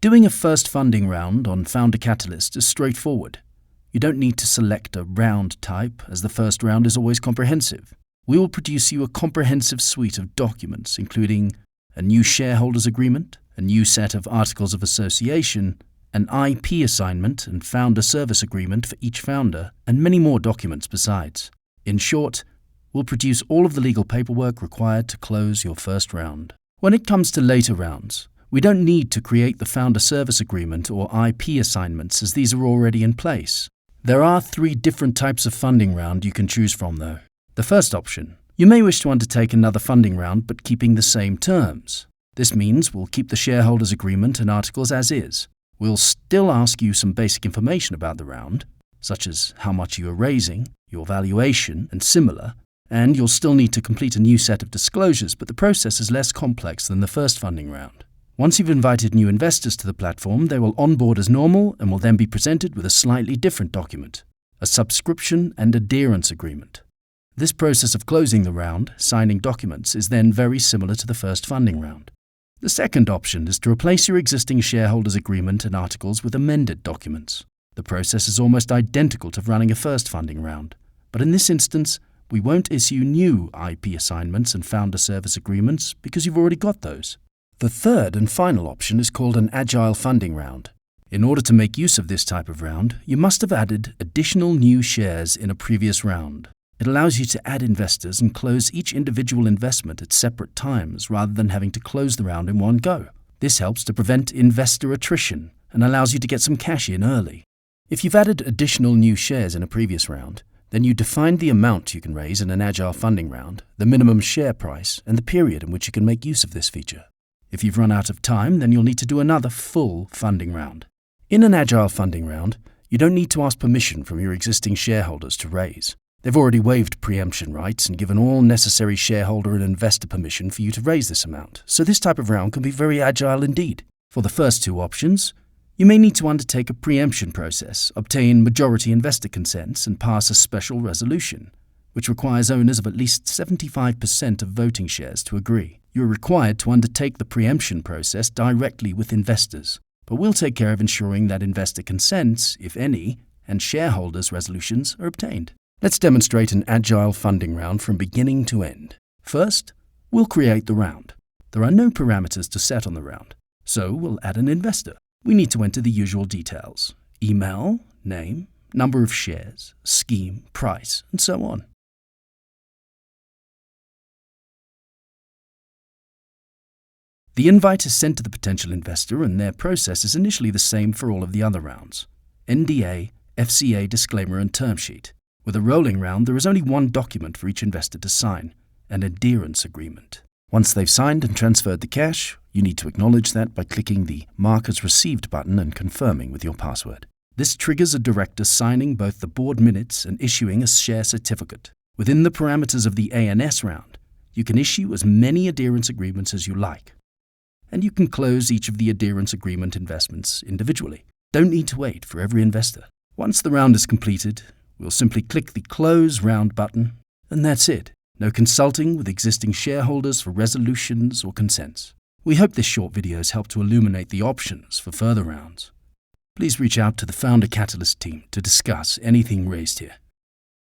Doing a first funding round on FounderCatalyst is straightforward. You don't need to select a round type, as the first round is always comprehensive. We will produce you a comprehensive suite of documents, including a new shareholders agreement, a new set of articles of association, an IP assignment and founder service agreement for each founder, and many more documents besides. In short, we'll produce all of the legal paperwork required to close your first round. When it comes to later rounds, we don't need to create the founder service agreement or IP assignments, as these are already in place. There are 3 different types of funding round you can choose from, though. The first option: you may wish to undertake another funding round but keeping the same terms. This means we'll keep the shareholders agreement and articles as is. We'll still ask you some basic information about the round, such as how much you are raising, your valuation, and similar, and you'll still need to complete a new set of disclosures, but the process is less complex than the first funding round. Once you've invited new investors to the platform, they will onboard as normal and will then be presented with a slightly different document, a subscription and adherence agreement. This process of closing the round, signing documents, is then very similar to the first funding round. The second option is to replace your existing shareholders agreement and articles with amended documents. The process is almost identical to running a first funding round, but in this instance, we won't issue new IP assignments and founder service agreements because you've already got those. The third and final option is called an Agile funding round. In order to make use of this type of round, you must have added additional new shares in a previous round. It allows you to add investors and close each individual investment at separate times rather than having to close the round in one go. This helps to prevent investor attrition and allows you to get some cash in early. If you've added additional new shares in a previous round, then you define the amount you can raise in an Agile funding round, the minimum share price, and the period in which you can make use of this feature. If you've run out of time, then you'll need to do another full funding round. In an Agile funding round, you don't need to ask permission from your existing shareholders to raise. They've already waived preemption rights and given all necessary shareholder and investor permission for you to raise this amount, so this type of round can be very agile indeed. For the first 2 options, you may need to undertake a preemption process, obtain majority investor consents, and pass a special resolution, which requires owners of at least 75% of voting shares to agree. You're required to undertake the preemption process directly with investors, but we'll take care of ensuring that investor consents, if any, and shareholders' resolutions are obtained. Let's demonstrate an Agile funding round from beginning to end. First, we'll create the round. There are no parameters to set on the round, so we'll add an investor. We need to enter the usual details: email, name, number of shares, scheme, price, and so on. The invite is sent to the potential investor, and their process is initially the same for all of the other rounds: NDA, FCA disclaimer, and term sheet. With a rolling round, there is only one document for each investor to sign, an adherence agreement. Once they've signed and transferred the cash, you need to acknowledge that by clicking the Mark as Received button and confirming with your password. This triggers a director signing both the board minutes and issuing a share certificate. Within the parameters of the ANS round, you can issue as many adherence agreements as you like, and you can close each of the adherence agreement investments individually. Don't need to wait for every investor. Once the round is completed, we'll simply click the Close Round button, and that's it. No consulting with existing shareholders for resolutions or consents. We hope this short video has helped to illuminate the options for further rounds. Please reach out to the FounderCatalyst team to discuss anything raised here.